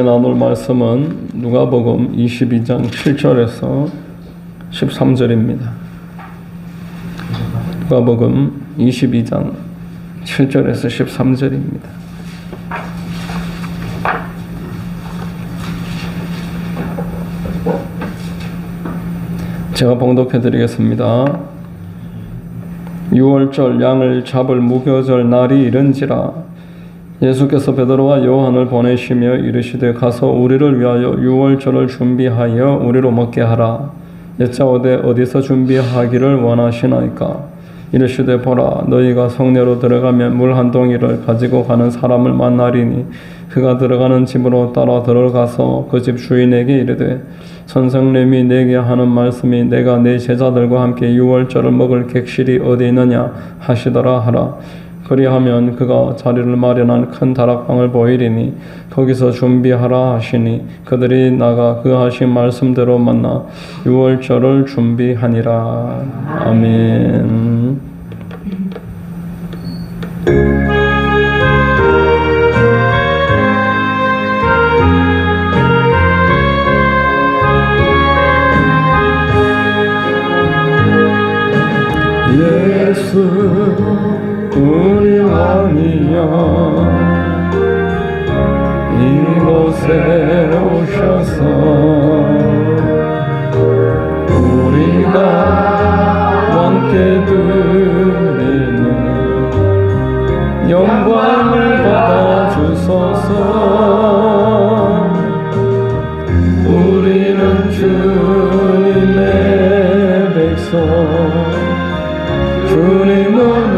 나눌 말씀은 누가복음 22장 7절에서 13절입니다. 누가복음 22장 7절에서 13절입니다. 제가 봉독해 드리겠습니다. 6월절 양을 잡을 무교절 날이 이른지라 예수께서 베드로와 요한을 보내시며 이르시되 가서 우리를 위하여 유월절을 준비하여 우리로 먹게 하라. 여짜오되 어디서 준비하기를 원하시나이까? 이르시되 보라, 너희가 성내로 들어가면 물 한 동이를 가지고 가는 사람을 만나리니 그가 들어가는 집으로 따라 들어가서 그 집 주인에게 이르되 선생님이 내게 하는 말씀이 내가 내 제자들과 함께 유월절을 먹을 객실이 어디 있느냐 하시더라 하라. 그리하면 그가 자리를 마련한 큰 다락방을 보이리니 거기서 준비하라 하시니 그들이 나가 그 하신 말씀대로 만나 유월절을 준비하니라. 아멘. 예수 우리 왕이여 이곳에 오셔서 우리가 왕께 드리는 영광을 받아 주소서. 우리는 주님의 백성, 주님은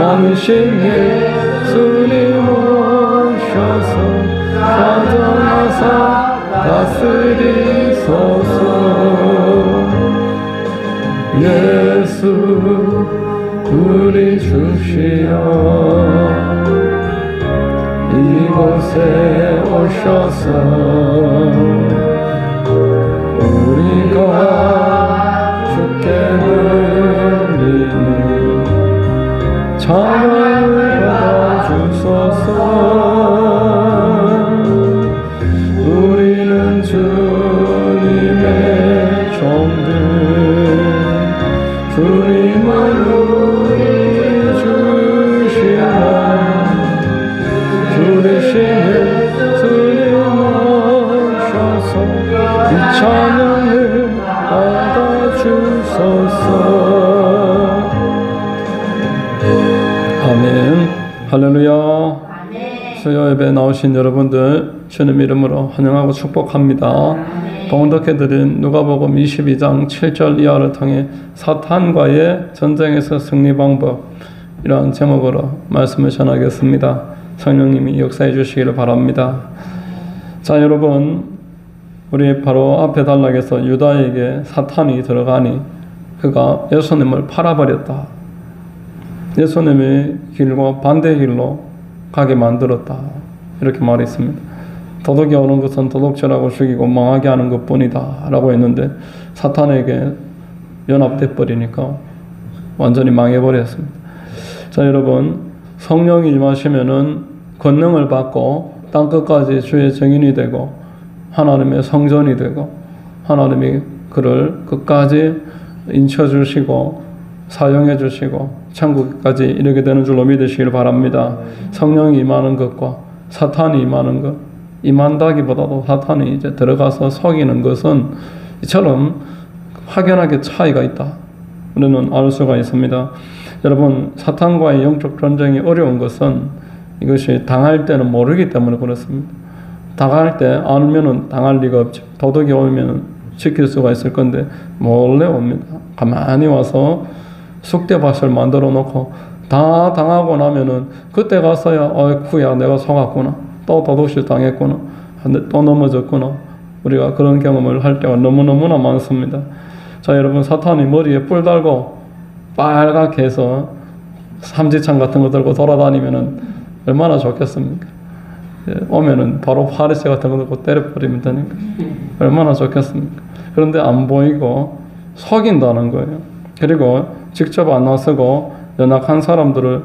왕이신 예수님 오셔서 사정하사 다스리소서. 예수 우리 주시여 이곳에 오셔서 우리가 주께 드리는 찬양을 받아 주소서. 우리는 주님의 종들, 주님은 우리 주시라. 주 대신 예수님 오셔서 이 찬양을 받아 주소서. 아멘. 할렐루야. 수요 예배 나오신 여러분들 주님 이름으로 환영하고 축복합니다. 봉독해드린 누가복음 22장 7절 이하를 통해 사탄과의 전쟁에서 승리 방법, 이러한 제목으로 말씀을 전하겠습니다. 성령님이 역사해 주시기를 바랍니다. 자, 여러분, 우리 바로 앞에 단락에서 유다에게 사탄이 들어가니 그가 예수님을 팔아버렸다. 예수님의 길과 반대 길로 가게 만들었다. 이렇게 말했습니다. 도둑이 오는 것은 도둑질하고 죽이고 망하게 하는 것뿐이다 라고 했는데 사탄에게 연합돼 버리니까 완전히 망해버렸습니다. 자, 여러분, 성령이 임하시면은 권능을 받고 땅끝까지 주의 증인이 되고 하나님의 성전이 되고 하나님이 그를 끝까지 인쳐주시고 사용해 주시고 천국까지 이르게 되는 줄로 믿으시길 바랍니다. 성령이 임하는 것과 사탄이 임하는 것, 임한다기보다도 사탄이 이제 들어가서 속이는 것은 이처럼 확연하게 차이가 있다. 우리는 알 수가 있습니다. 여러분, 사탄과의 영적 전쟁이 어려운 것은 이것이 당할 때는 모르기 때문에 그렇습니다. 당할 때 알면은 당할 리가 없죠. 도둑이 오면 지킬 수가 있을 건데 몰래 옵니다. 가만히 와서 쑥대밭을 만들어 놓고 다 당하고 나면은 그때 가서야 어이쿠야 내가 속았구나, 또 도둑질 당했구나, 또 넘어졌구나. 우리가 그런 경험을 할 때가 너무너무나 많습니다. 자, 여러분, 사탄이 머리에 뿔 달고 빨갛게 해서 삼지창 같은 거 들고 돌아다니면은 얼마나 좋겠습니까? 오면은 바로 파리새 같은 거 들고 때려버리면 되니까 얼마나 좋겠습니까? 그런데 안 보이고 속인다는 거예요. 그리고 직접 안 나서고 연약한 사람들을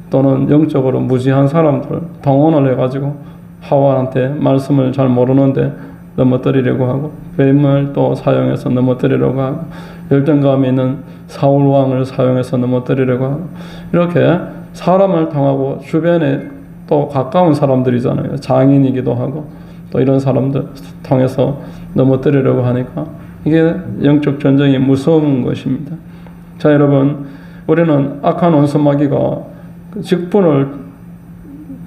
또는 영적으로 무지한 사람들 동원을 해가지고 하와한테 말씀을 잘 모르는데 넘어뜨리려고 하고, 뱀을 또 사용해서 넘어뜨리려고 하고, 열등감이 있는 사울 왕을 사용해서 넘어뜨리려고 하고, 이렇게 사람을 통하고 주변에 또 가까운 사람들이잖아요. 장인이기도 하고 또 이런 사람들 통해서 넘어뜨리려고 하니까 이게 영적 전쟁이 무서운 것입니다. 자, 여러분, 우리는 악한 원수마귀가 직분을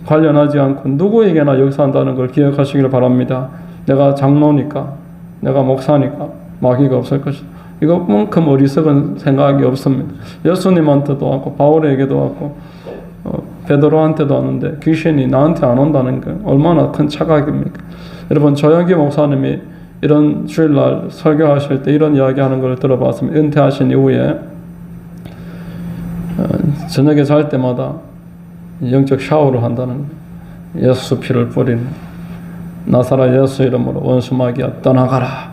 관련하지 않고 누구에게나 역사한다는 걸 기억하시길 바랍니다. 내가 장로니까, 내가 목사니까 마귀가 없을 것이다. 이것만큼 어리석은 생각이 없습니다. 예수님한테도 왔고 바울에게도 왔고 베드로한테도 왔는데 귀신이 나한테 안 온다는 게 얼마나 큰 착각입니까? 여러분, 조영기 목사님이 이런 주일날 설교하실 때 이런 이야기하는 걸 들어봤습니다. 은퇴하신 이후에 저녁에 잘 때마다 영적 샤워를 한다는 거예요. 예수 피를 뿌리는, 나사렛 예수 이름으로 원수마귀야 떠나가라.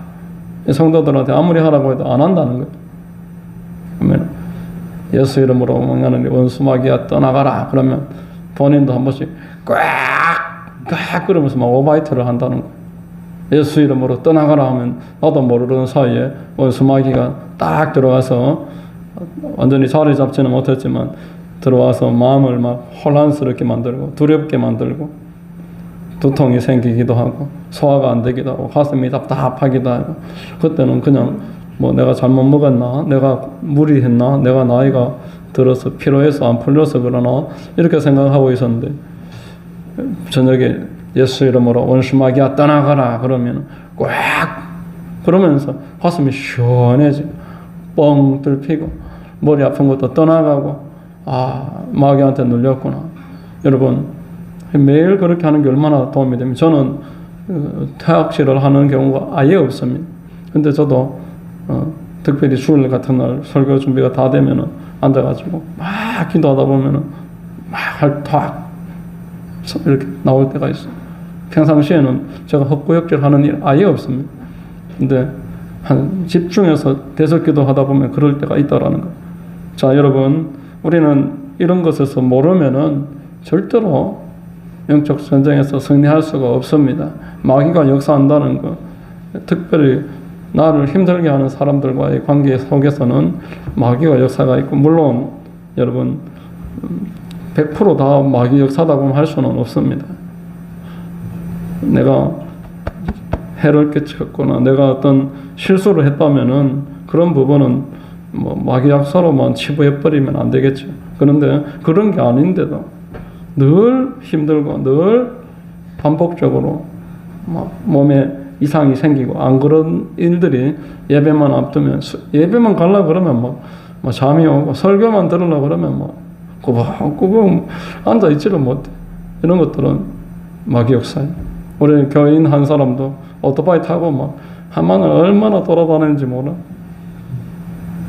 성도들한테 아무리 하라고 해도 안 한다는 거예요. 그러면 예수 이름으로 망하는 원수마귀야 떠나가라. 그러면 본인도 한 번씩 꽉 그러면서 막 오바이트를 한다는 거예요. 예수 이름으로 떠나가라 하면 나도 모르는 사이에 원수마귀가 딱 들어와서 완전히 자리 잡지는 못했지만 들어와서 마음을 막 혼란스럽게 만들고 두렵게 만들고 두통이 생기기도 하고 소화가 안 되기도 하고 가슴이 답답하기도 하고, 그때는 그냥 뭐 내가 잘못 먹었나, 내가 무리했나, 내가 나이가 들어서 피로해서 안 풀려서 그러나 이렇게 생각하고 있었는데 저녁에 예수 이름으로 원수마귀야 떠나가라 그러면 꽉 그러면서 가슴이 시원해지고 뻥 뚫히고 머리 아픈 것도 떠나가고, 아, 마귀한테 눌렸구나. 여러분, 매일 그렇게 하는 게 얼마나 도움이 됩니까? 저는 퇴학질을 하는 경우가 아예 없습니다. 근데 저도 특별히 주일 같은 날 설교 준비가 다 되면은 앉아가지고 막 기도하다 보면은 막 탁 이렇게 나올 때가 있어요. 평상시에는 제가 헛구역질 하는 일 아예 없습니다. 근데 한 집중해서 대석 기도하다 보면 그럴 때가 있다라는 거예요. 자, 여러분, 우리는 이런 것에서 모르면은 절대로 영적 전쟁에서 승리할 수가 없습니다. 마귀가 역사한다는 것, 특별히 나를 힘들게 하는 사람들과의 관계 속에서는 마귀가 역사가 있고, 물론 여러분 100% 다 마귀 역사다고 할 수는 없습니다. 내가 해를 끼쳤거나 내가 어떤 실수를 했다면은 그런 부분은 뭐 마귀 역사로만 치부해버리면 안 되겠죠. 그런데 그런 게 아닌데도 늘 힘들고 늘 반복적으로 막 몸에 이상이 생기고 안 그런 일들이 예배만 앞두면, 예배만 가려고 그러면 막 잠이 오고 설교만 들으려고 그러면 막 꾸벅꾸벅 앉아있지를 못해. 이런 것들은 마귀 역사예요. 우리 교인 한 사람도 오토바이 타고 막 한만을 얼마나 돌아다니는지 몰라.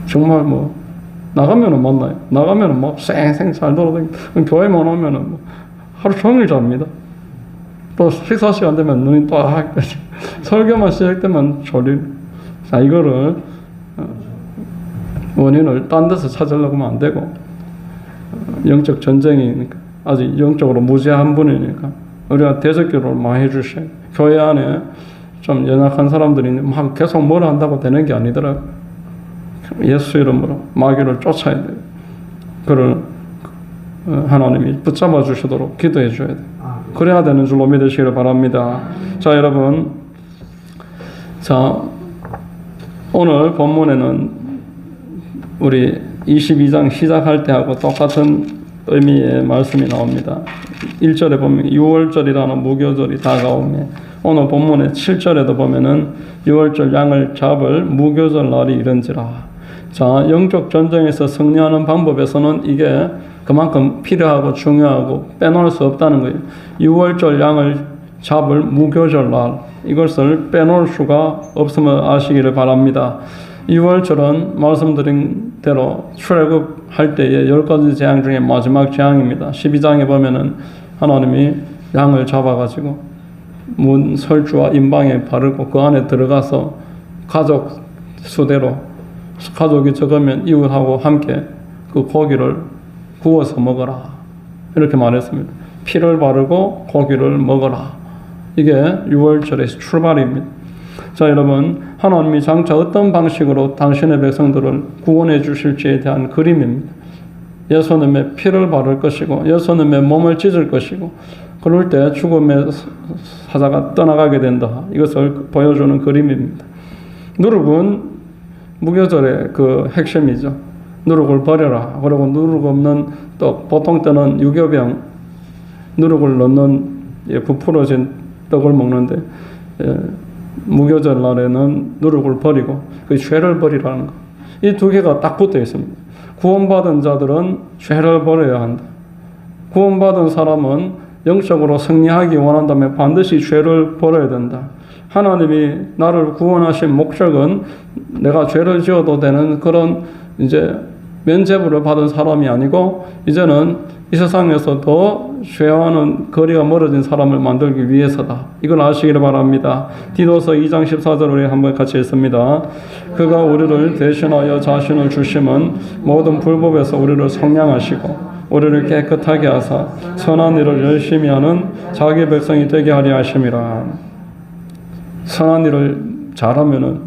정말 뭐 나가면은 만나요. 나가면은 막 쌩쌩 잘 돌아다니고, 교회만 오면은 뭐 하루 종일 잡니다. 또 식사 시간 되면 눈이 딱 설교만 시작되면 졸리고. 자, 이거를 원인을 딴 데서 찾으려고 하면 안 되고, 영적 전쟁이니까 아직 영적으로 무지한 분이니까 우리가 대적기도를 많이 해주셔야 돼요. 교회 안에 좀 연약한 사람들이 막 계속 뭘 한다고 되는 게 아니더라고요. 예수 이름으로 마귀를 쫓아야 돼요. 그를 하나님이 붙잡아 주시도록 기도해 줘야 돼요. 그래야 되는 줄로 믿으시기를 바랍니다. 자, 여러분, 자, 오늘 본문에는 우리 22장 시작할 때하고 똑같은 의미의 말씀이 나옵니다. 1절에 보면 6월절이라는 무교절이 다가오며, 오늘 본문의 7절에도 보면은 6월절 양을 잡을 무교절 날이 이른지라. 자, 영적 전쟁에서 승리하는 방법에서는 이게 그만큼 필요하고 중요하고 빼놓을 수 없다는 거예요. 6월절 양을 잡을 무교절 날, 이것을 빼놓을 수가 없음을 아시기를 바랍니다. 6월절은 말씀드린 대로 출애굽할 때의 10가지 재앙 중에 마지막 재앙입니다. 12장에 보면은 하나님이 양을 잡아가지고 문 설주와 임방에 바르고 그 안에 들어가서 가족 수대로, 가족이 적으면 이웃하고 함께 그 고기를 구워서 먹어라. 이렇게 말했습니다. 피를 바르고 고기를 먹어라. 이게 6월절의 출발입니다. 자, 여러분, 하나님이 장차 어떤 방식으로 당신의 백성들을 구원해 주실지에 대한 그림입니다. 예수님의 피를 바를 것이고 예수님의 몸을 찢을 것이고 그럴 때 죽음의 사자가 떠나가게 된다. 이것을 보여주는 그림입니다. 누룩은 무교절의 그 핵심이죠. 누룩을 버려라. 그리고 누룩 없는 떡, 보통 때는 유교병 누룩을 넣는 부풀어진 떡을 먹는데 무교절 날에는 누룩을 버리고 그 죄를 버리라는 것. 이 두 개가 딱 붙어 있습니다. 구원받은 자들은 죄를 버려야 한다. 구원받은 사람은 영적으로 승리하기 원한다면 반드시 죄를 버려야 된다. 하나님이 나를 구원하신 목적은 내가 죄를 지어도 되는 그런 이제 면죄부를 받은 사람이 아니고 이제는 이 세상에서 더 죄와는 거리가 멀어진 사람을 만들기 위해서다. 이걸 아시기를 바랍니다. 디도서 2장 14절 우리 한번 같이 읽습니다. 그가 우리를 대신하여 자신을 주심은 모든 불법에서 우리를 성량하시고 우리를 깨끗하게 하사 선한 일을 열심히 하는 자기 백성이 되게 하려 하심이라. 선한 일을 잘하면은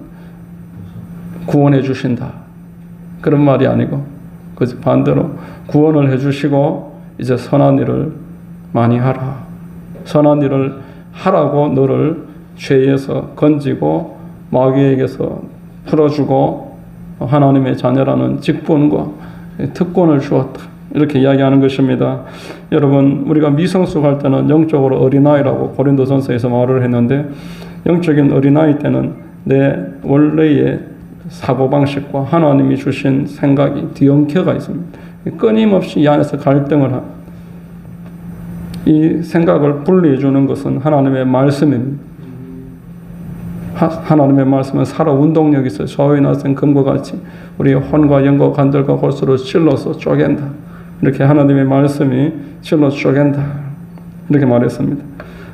구원해 주신다. 그런 말이 아니고 그 반대로 구원을 해 주시고 이제 선한 일을 많이 하라. 선한 일을 하라고 너를 죄에서 건지고 마귀에게서 풀어주고 하나님의 자녀라는 직분과 특권을 주었다. 이렇게 이야기하는 것입니다. 여러분, 우리가 미성숙할 때는 영적으로 어린아이라고 고린도전서에서 말을 했는데 영적인 어린아이 때는 내 원래의 사고방식과 하나님이 주신 생각이 뒤엉켜가 있습니다. 끊임없이 이 안에서 갈등을 합니다. 이 생각을 분리해 주는 것은 하나님의 말씀입니다. 하나님의 말씀은 살아 운동력이 있어요. 소위 나선 금과 같이 우리의 혼과 영과 간절과 골수로 찔러서 쪼갠다. 이렇게 하나님의 말씀이 찔러 쪼갠다. 이렇게 말했습니다.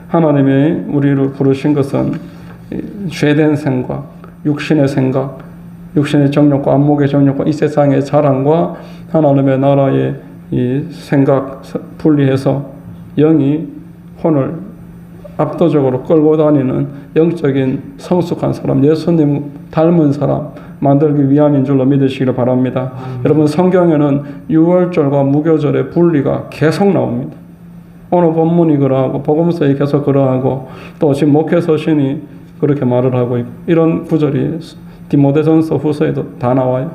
하나님이 우리를 부르신 것은 죄된 생각, 육신의 생각, 육신의 정욕과 안목의 정욕과 이 세상의 자랑과 하나님의 나라의 이 생각 분리해서 영이 혼을 압도적으로 끌고 다니는 영적인 성숙한 사람, 예수님 닮은 사람 만들기 위함인 줄로 믿으시기를 바랍니다. 여러분, 성경에는 유월절과 무교절의 분리가 계속 나옵니다. 오늘 본문이 그러하고 복음서에 계속 그러하고 또 지금 목회 서신이 그렇게 말을 하고 있고 이런 구절이 디모데전서 후서에도 다 나와요.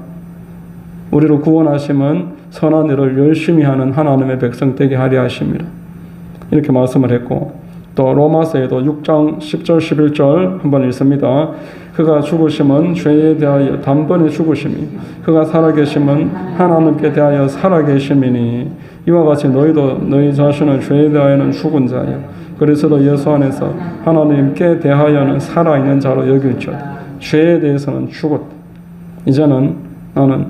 우리를 구원하심은 선한 일을 열심히 하는 하나님의 백성 되게 하려 하심이라. 이렇게 말씀을 했고 또 로마서에도 6장 10절 11절 한번 읽습니다. 그가 죽으심은 죄에 대하여 단번에 죽으심이 그가 살아계심은 하나님께 대하여 살아계심이니 이와 같이 너희도 너희 자신을 죄에 대하여는 죽은 자여 그리스도 예수 안에서 하나님께 대하여는 살아있는 자로 여길지어다. 죄에 대해서는 죽었다. 이제는 나는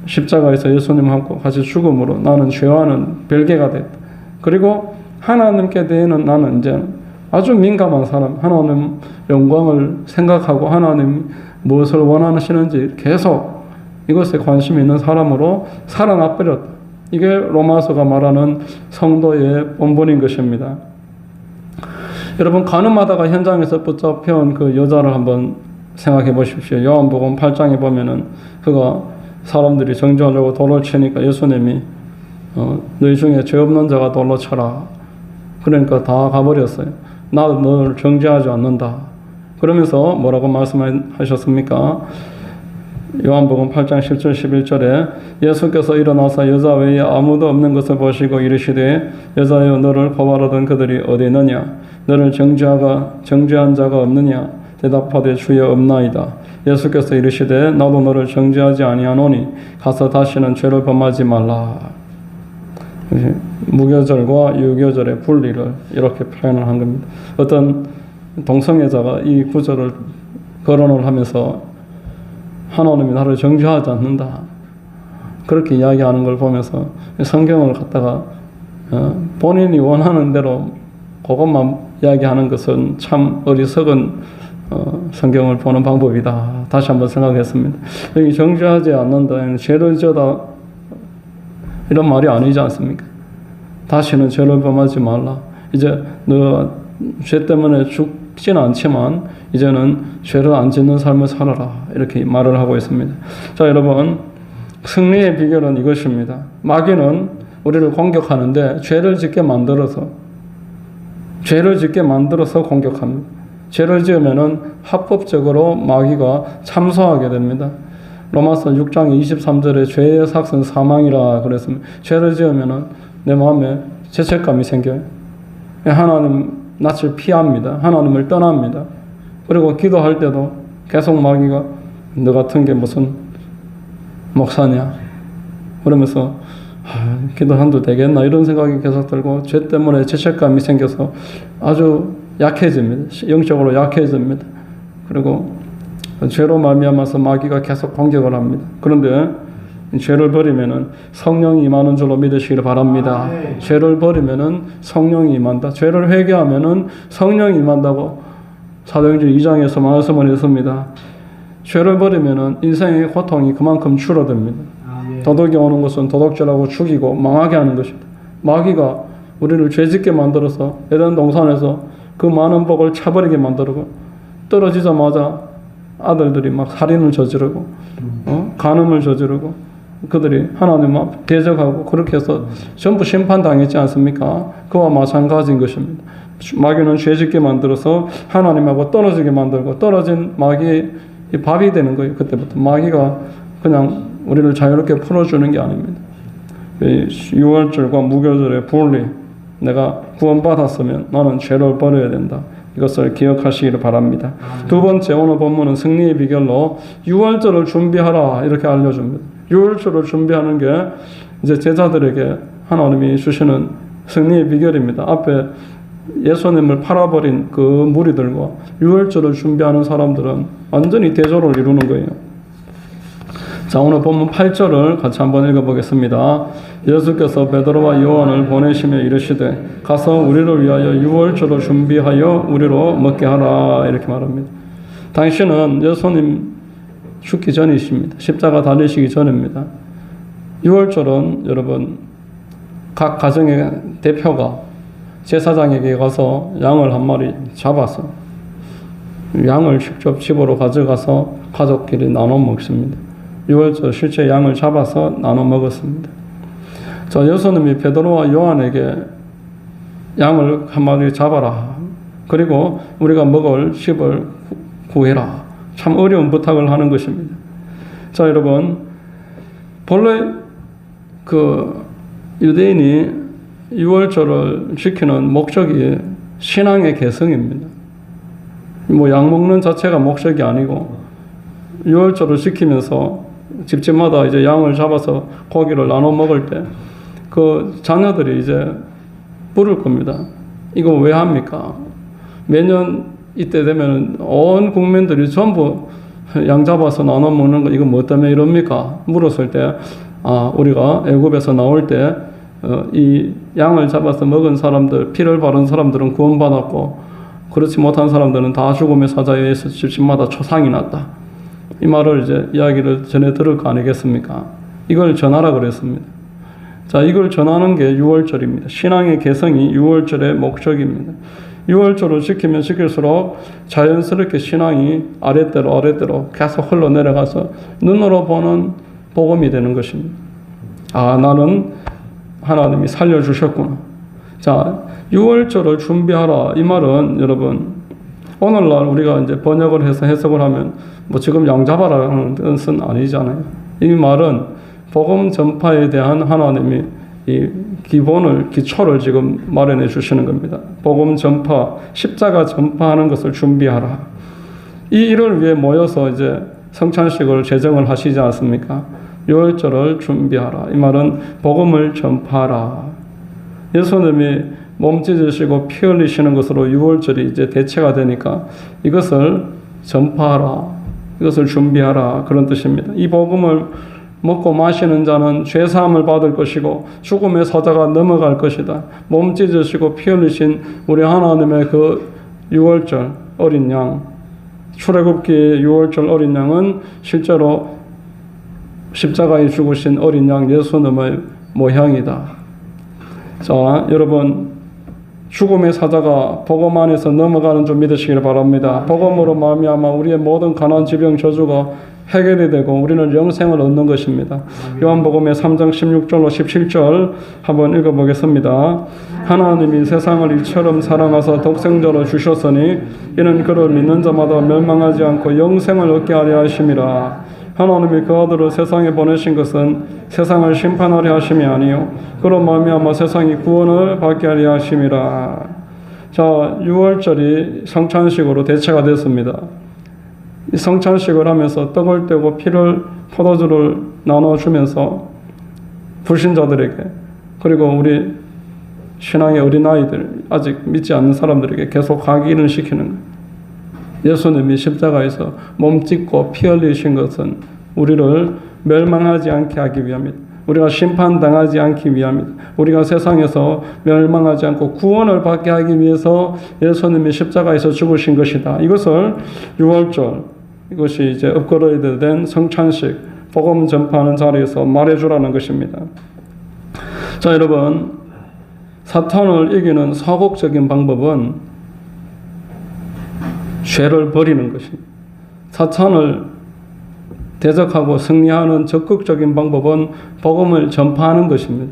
십자가에서 예수님하고 같이 죽음으로 나는 죄와는 별개가 됐다. 그리고 하나님께 대해는 나는 이제 아주 민감한 사람, 하나님 영광을 생각하고 하나님 무엇을 원하시는지 계속 이것에 관심이 있는 사람으로 살아나버렸다. 이게 로마서가 말하는 성도의 본분인 것입니다. 여러분, 가늠하다가 현장에서 붙잡혀온 그 여자를 한번 생각해 보십시오. 요한복음 8장에 보면은 그가 사람들이 정죄하려고 돌을 치니까 예수님이 너희 중에 죄 없는 자가 돌로 쳐라. 그러니까 다 가버렸어요. 나도 너를 정죄하지 않는다. 그러면서 뭐라고 말씀하셨습니까? 요한복음 8장 10절 11절에 예수께서 일어나서 여자 외에 아무도 없는 것을 보시고 이르시되 여자여 너를 고발하던 그들이 어디 있느냐? 너를 정죄한 자가 없느냐? 대답하되 주여 없나이다. 예수께서 이르시되 나도 너를 정죄하지 아니하노니 가서 다시는 죄를 범하지 말라. 무교절과 유교절의 분리를 이렇게 표현을 한 겁니다. 어떤 동성애자가 이 구절을 거론을 하면서 하나님이 나를 정죄하지 않는다. 그렇게 이야기하는 걸 보면서 성경을 갖다가 본인이 원하는 대로 그것만 이야기하는 것은 참 어리석은 성경을 보는 방법이다. 다시 한번 생각했습니다. 여기 정죄하지 않는다. 죄를 지어다 이런 말이 아니지 않습니까? 다시는 죄를 범하지 말라. 이제 너 죄 때문에 죽지는 않지만 이제는 죄를 안 짓는 삶을 살아라. 이렇게 말을 하고 있습니다. 자, 여러분, 승리의 비결은 이것입니다. 마귀는 우리를 공격하는데 죄를 짓게 만들어서 공격합니다. 죄를 지으면은 합법적으로 마귀가 참소하게 됩니다. 로마서 6장 23절에 죄의 삭은 사망이라 그랬습니다. 죄를 지으면은 내 마음에 죄책감이 생겨요. 하나님 낯을 피합니다. 하나님을 떠납니다. 그리고 기도할 때도 계속 마귀가 너 같은 게 무슨 목사냐 그러면서 기도한도 되겠나 이런 생각이 계속 들고 죄 때문에 죄책감이 생겨서 아주 약해집니다. 영적으로 약해집니다. 그리고 죄로 말미암아서 마귀가 계속 공격을 합니다. 그런데 죄를 버리면은 성령이 임하는 줄로 믿으시기를 바랍니다. 죄를 버리면은 성령이 임한다. 죄를 회개하면은 성령이 임한다고 사도행전 2장에서 말씀을 했습니다. 죄를 버리면은 인생의 고통이 그만큼 줄어듭니다. 도덕이 오는 것은 도덕질하고 죽이고 망하게 하는 것입니다. 마귀가 우리를 죄짓게 만들어서 에덴 동산에서 그 많은 복을 차버리게 만들고 떨어지자마자 아들들이 막 살인을 저지르고 간음을 저지르고 그들이 하나님 앞 대적하고 그렇게 해서 전부 심판당했지 않습니까? 그와 마찬가지인 것입니다. 마귀는 죄짓게 만들어서 하나님하고 떨어지게 만들고 떨어진 마귀의 밥이 되는 거예요. 그때부터 마귀가 그냥 우리를 자유롭게 풀어주는 게 아닙니다. 유월절과 무교절의 분리, 내가 구원받았으면 나는 죄를 버려야 된다. 이것을 기억하시기를 바랍니다. 두 번째, 오늘 본문은 승리의 비결로 유월절을 준비하라 이렇게 알려줍니다. 유월절을 준비하는 게 이제 제자들에게 하나님이 주시는 승리의 비결입니다. 앞에 예수님을 팔아버린 그 무리들과 유월절을 준비하는 사람들은 완전히 대조를 이루는 거예요. 자, 오늘 본문 8절을 같이 한번 읽어보겠습니다. 예수께서 베드로와 요한을 보내시며 이르시되 가서 우리를 위하여 유월절을 준비하여 우리로 먹게 하라 이렇게 말합니다. 당신은 예수님 죽기 전이십니다. 십자가 달리시기 전입니다. 유월절은 여러분 각 가정의 대표가 제사장에게 가서 양을 한 마리 잡아서 양을 직접 집으로 가져가서 가족끼리 나눠 먹습니다. 유월절 실제 양을 잡아서 나눠 먹었습니다. 자, 예수님이 베드로와 요한에게 양을 한 마리 잡아라. 그리고 우리가 먹을 집을 구해라. 참 어려운 부탁을 하는 것입니다. 자, 여러분, 본래 그 유대인이 유월절을 지키는 목적이 신앙의 개성입니다. 뭐 양 먹는 자체가 목적이 아니고 유월절을 지키면서 집집마다 이제 양을 잡아서 고기를 나눠 먹을 때 그 자녀들이 이제 물을 겁니다. 이거 왜 합니까? 매년 이때 되면 온 국민들이 전부 양 잡아서 나눠 먹는 거 이거 뭐 때문에 이럽니까? 물었을 때 우리가 애굽에서 나올 때 이 양을 잡아서 먹은 사람들, 피를 바른 사람들은 구원받았고 그렇지 못한 사람들은 다 죽음의 사자에 의해서 집집마다 초상이 났다. 이 말을 이제 이야기를 전해 들을 거 아니겠습니까? 이걸 전하라 그랬습니다. 자, 이걸 전하는 게 유월절입니다. 신앙의 개성이 유월절의 목적입니다. 유월절을 지키면 지킬수록 자연스럽게 신앙이 아랫대로 계속 흘러내려가서 눈으로 보는 복음이 되는 것입니다. 나는 하나님이 살려주셨구나. 자, 유월절을 준비하라. 이 말은 여러분, 오늘날 우리가 이제 번역을 해서 해석을 하면 뭐 지금 양 잡아라는 뜻은 아니잖아요. 이 말은 복음 전파에 대한 하나님이 이 기초를 지금 마련해 주시는 겁니다. 복음 전파, 십자가 전파하는 것을 준비하라. 이 일을 위해 모여서 이제 성찬식을 제정을 하시지 않습니까? 유월절을 준비하라. 이 말은 복음을 전파하라. 예수님이 몸 찢으시고 피 흘리시는 것으로 유월절이 이제 대체가 되니까 이것을 전파하라. 이것을 준비하라. 그런 뜻입니다. 이 복음을 먹고 마시는 자는 죄사함을 받을 것이고 죽음의 사자가 넘어갈 것이다. 몸 찢으시고 피 흘리신 우리 하나님의 그 유월절 어린 양, 출애굽기의 유월절 어린 양은 실제로 십자가에 죽으신 어린 양 예수님의 모형이다. 자, 여러분 죽음의 사자가 복음 안에서 넘어가는 줄 믿으시길 바랍니다. 복음으로 말미암아 우리의 모든 가난, 질병, 저주가 해결이 되고 우리는 영생을 얻는 것입니다. 요한복음의 3장 16절로 17절 한번 읽어보겠습니다. 하나님이 세상을 이처럼 사랑하사 독생자로 주셨으니 이는 그를 믿는 자마다 멸망하지 않고 영생을 얻게 하려 하심이라. 하나님이 그 아들을 세상에 보내신 것은 세상을 심판하려 하심이 아니요 그로 말미암아 세상이 구원을 받게 하려 하심이라. 자, 6월절이 성찬식으로 대체가 됐습니다. 이 성찬식을 하면서 떡을 떼고 피를 포도주를 나눠주면서 불신자들에게 그리고 우리 신앙의 어린아이들 아직 믿지 않는 사람들에게 계속 각인을 시키는 거예요. 예수님이 십자가에서 몸 찢고 피 흘리신 것은 우리를 멸망하지 않게 하기 위함이다. 우리가 심판당하지 않기 위함이다. 우리가 세상에서 멸망하지 않고 구원을 받게 하기 위해서 예수님이 십자가에서 죽으신 것이다. 이것을 6월절 이것이 이제 업그레이드 된 성찬식 복음 전파하는 자리에서 말해주라는 것입니다. 자, 여러분 사탄을 이기는 소극적인 방법은 죄를 버리는 것입니다. 사탄을 대적하고 승리하는 적극적인 방법은 복음을 전파하는 것입니다.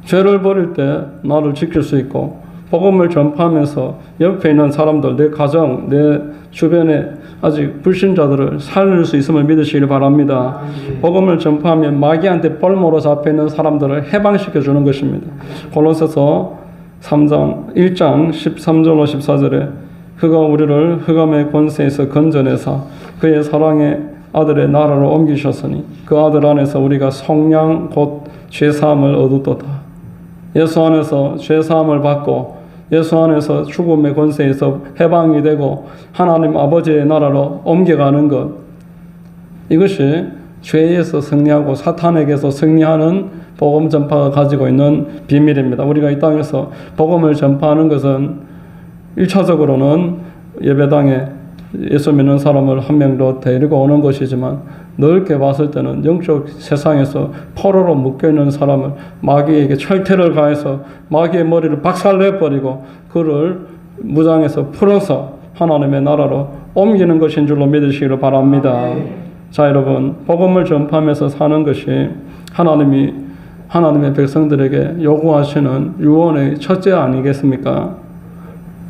죄를 버릴 때 나를 지킬 수 있고 복음을 전파하면서 옆에 있는 사람들, 내 가정, 내 주변에 아직 불신자들을 살릴 수 있음을 믿으시길 바랍니다. 복음을 전파하면 마귀한테 뻘모로 잡혀있는 사람들을 해방시켜 주는 것입니다. 골로새서 1장 13절로 14절에 그가 우리를 흑암의 권세에서 건져내사 그의 사랑의 아들의 나라로 옮기셨으니 그 아들 안에서 우리가 속량 곧 죄사함을 얻었도다. 예수 안에서 죄사함을 받고 예수 안에서 죽음의 권세에서 해방이 되고 하나님 아버지의 나라로 옮겨가는 것, 이것이 죄에서 승리하고 사탄에게서 승리하는 복음 전파가 가지고 있는 비밀입니다. 우리가 이 땅에서 복음을 전파하는 것은 1차적으로는 예배당에 예수 믿는 사람을 한 명도 데리고 오는 것이지만 넓게 봤을 때는 영적 세상에서 포로로 묶여있는 사람을 마귀에게 철퇴를 가해서 마귀의 머리를 박살내버리고 그를 무장해서 풀어서 하나님의 나라로 옮기는 것인 줄로 믿으시기를 바랍니다. 자, 여러분 복음을 전파하면서 사는 것이 하나님의 백성들에게 요구하시는 유언의 첫째 아니겠습니까?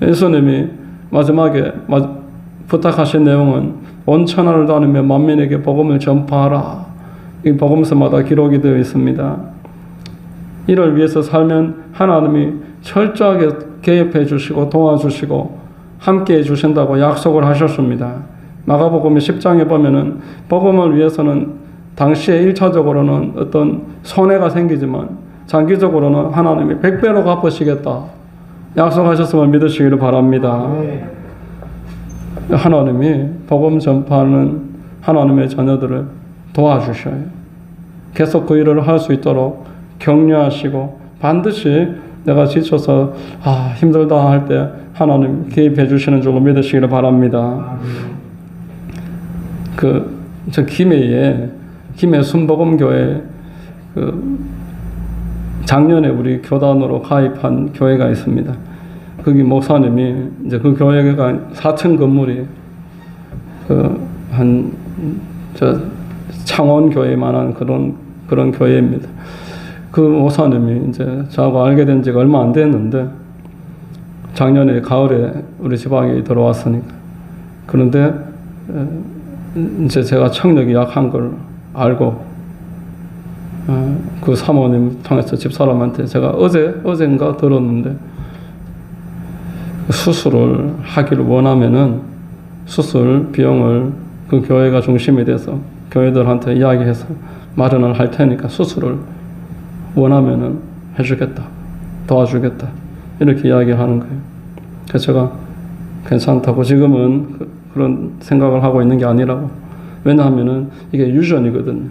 예수님이 마지막에 부탁하신 내용은 온 천하를 다니며 만민에게 복음을 전파하라. 이 복음서마다 기록이 되어 있습니다. 이를 위해서 살면 하나님이 철저하게 개입해 주시고 도와주시고 함께해 주신다고 약속을 하셨습니다. 마가복음 10장에 보면은 복음을 위해서는 당시에 1차적으로는 어떤 손해가 생기지만 장기적으로는 하나님이 100배로 갚으시겠다 약속하셨음을 믿으시기를 바랍니다. 하나님이 복음 전파하는 하나님의 자녀들을 도와주셔요. 계속 그 일을 할 수 있도록 격려하시고 반드시 내가 지쳐서 힘들다 할 때 하나님 개입해 주시는 줄로 믿으시기를 바랍니다. 저 김해 순복음교회 작년에 우리 교단으로 가입한 교회가 있습니다. 거기 목사님이 이제 그 교회가 4층 건물이 창원 교회만한 그런 교회입니다. 그 목사님이 이제 저하고 알게 된 지가 얼마 안 됐는데 작년에 가을에 우리 지방에 들어왔으니까. 그런데 이제 제가 청력이 약한 걸 알고 그 사모님 통해서 집사람한테 제가 어젠가 들었는데 수술을 하기를 원하면은 수술 비용을 그 교회가 중심이 돼서 교회들한테 이야기해서 마련을 할 테니까 수술을 원하면은 해주겠다, 도와주겠다 이렇게 이야기하는 거예요. 그래서 제가 괜찮다고 지금은 그런 생각을 하고 있는 게 아니라고. 왜냐하면은 이게 유전이거든요.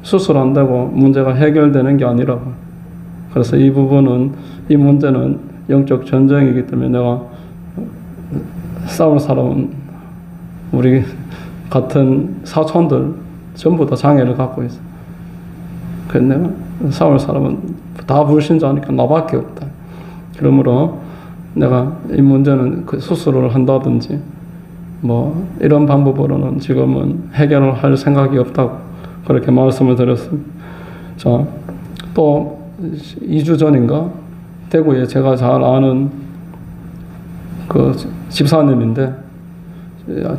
수술한다고 문제가 해결되는 게 아니라고. 그래서 이 문제는 영적 전쟁이기 때문에 내가 싸울 사람은 우리 같은 사촌들 전부 다 장애를 갖고 있어. 그래서 내가 싸울 사람은 다 불신자니까 나밖에 없다. 그러므로 내가 이 문제는 그 수술을 한다든지 뭐 이런 방법으로는 지금은 해결을 할 생각이 없다고 그렇게 말씀을 드렸습니다. 자, 또 2주 전인가 대구에 제가 잘 아는 그 집사님인데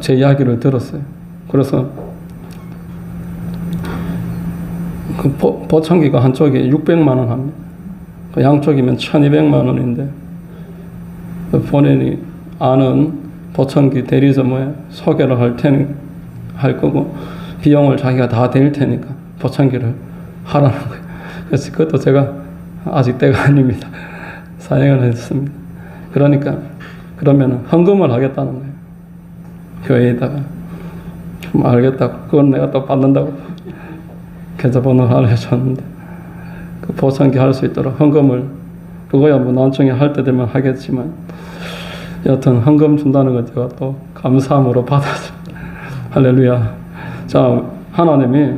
제 이야기를 들었어요. 그래서 그 보청기가 한쪽에 600만 원 합니다. 그 양쪽이면 1200만 원인데 본인이 아는 보청기 대리점에 소개를 할 거고 비용을 자기가 다 댈 테니까 보청기를 하라는 거예요. 그래서 그것도 제가 아직 때가 아닙니다. 사양을 했습니다. 그러니까 그러면 헌금을 하겠다는 거예요. 교회에다가 알겠다고. 그건 내가 또 받는다고 계좌번호를 알려줬는데 그 보청기 할 수 있도록 헌금을 그거야 뭐 나중에 할 때 되면 하겠지만 여튼 헌금 준다는 것 제가 또 감사함으로 받았습니다. 할렐루야. 자, 하나님이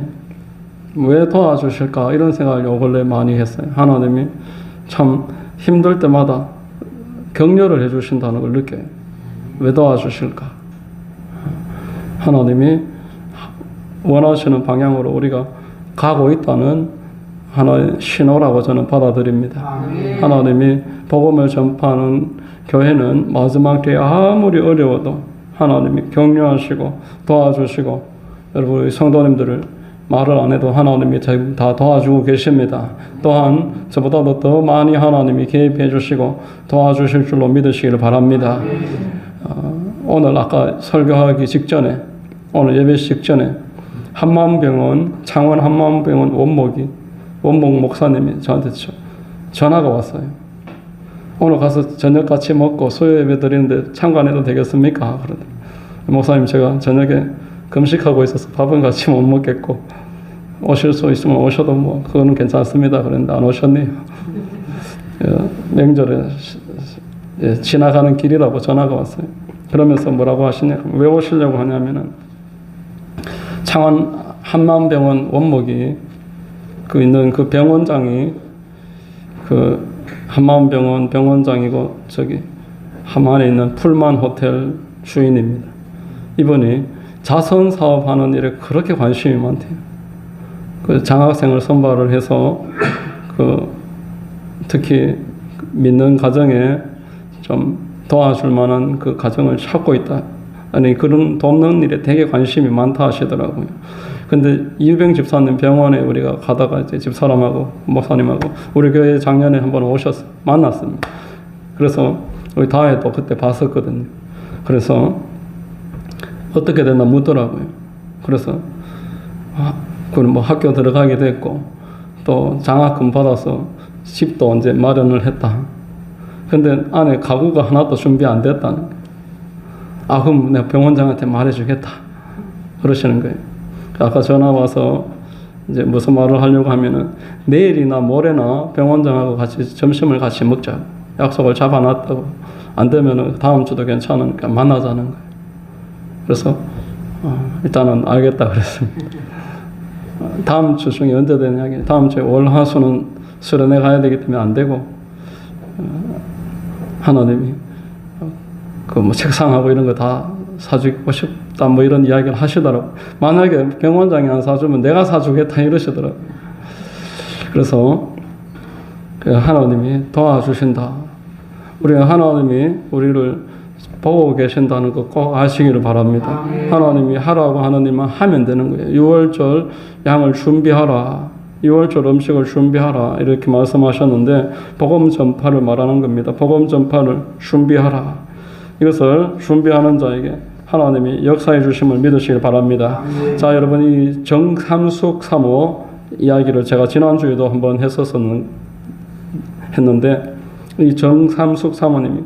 왜 도와주실까 이런 생각을 요 근래 많이 했어요. 하나님이 참 힘들 때마다 격려를 해주신다는 걸 느껴요. 왜 도와주실까? 하나님이 원하시는 방향으로 우리가 가고 있다는 하나의 신호라고 저는 받아들입니다. 하나님이 복음을 전파하는 교회는 마지막 때에 아무리 어려워도 하나님이 격려하시고 도와주시고 여러분 우리 성도님들을 말을 안 해도 하나님이 다 도와주고 계십니다. 또한 저보다도 더 많이 하나님이 개입해 주시고 도와주실 줄로 믿으시기를 바랍니다. 오늘 아까 설교하기 직전에 오늘 예배 직전에 한마음병원 창원 한마음병원 원목 목사님이 저한테 전화가 왔어요. 오늘 가서 저녁 같이 먹고 수요 예배 드리는데 참관해도 되겠습니까? 그러더니 목사님 제가 저녁에 금식하고 있어서 밥은 같이 못 먹겠고 오실 수 있으면 오셔도 뭐 그거는 괜찮습니다. 그런데 안 오셨네요. 명절에 지나가는 길이라고 전화가 왔어요. 그러면서 뭐라고 하시냐면 왜 오시려고 하냐면은 창원 한마음병원 원목이 그 있는 그 병원장이 그 한마음병원 병원장이고 저기 함안에 있는 풀만 호텔 주인입니다. 이분이 자선 사업하는 일에 그렇게 관심이 많대요. 그 장학생을 선발을 해서 그 특히 믿는 가정에 좀 도와줄 만한 그 가정을 찾고 있다. 아니 그런 돕는 일에 되게 관심이 많다 하시더라고요. 근데 이유병 집사님 병원에 우리가 가다가 이제 집사람하고 목사님하고 우리 교회 작년에 한번 오셨어요. 만났습니다. 그래서 우리 다혜도 그때 봤었거든요. 그래서 어떻게 됐나 묻더라고요. 그래서 그럼 뭐 학교 들어가게 됐고 또 장학금 받아서 집도 언제 마련을 했다. 근데 안에 가구가 하나도 준비 안 됐다는 거예요. 그럼 내가 병원장한테 말해주겠다. 그러시는 거예요. 아까 전화 와서 이제 무슨 말을 하려고 하면은 내일이나 모레나 병원장하고 같이 점심을 같이 먹자. 약속을 잡아놨다고. 안 되면은 다음 주도 괜찮으니까 만나자는 거예요. 그래서 일단은 알겠다 그랬습니다. 다음 주 중에 언제 되냐? 다음 주에 월, 화, 수는 수련회 가야 되기 때문에 안 되고 하나님이 그 뭐 책상하고 이런 거 다 사주고 싶다 뭐 이런 이야기를 하시더라고. 만약에 병원장이 안 사주면 내가 사주겠다 이러시더라고. 그래서 그 하나님이 도와주신다. 우리가 하나님이 우리를 보고 계신다는 거 꼭 아시기를 바랍니다. 하나님이 하라고 하는 일만 하면 되는 거예요. 6월절 양을 준비하라. 6월절 음식을 준비하라. 이렇게 말씀하셨는데 복음 전파를 말하는 겁니다. 복음 전파를 준비하라. 이것을 준비하는 자에게 하나님이 역사해 주심을 믿으시길 바랍니다. 자, 여러분 이 정삼숙 사모 이야기를 제가 지난주에도 한번 했는데 이 정삼숙 사모님이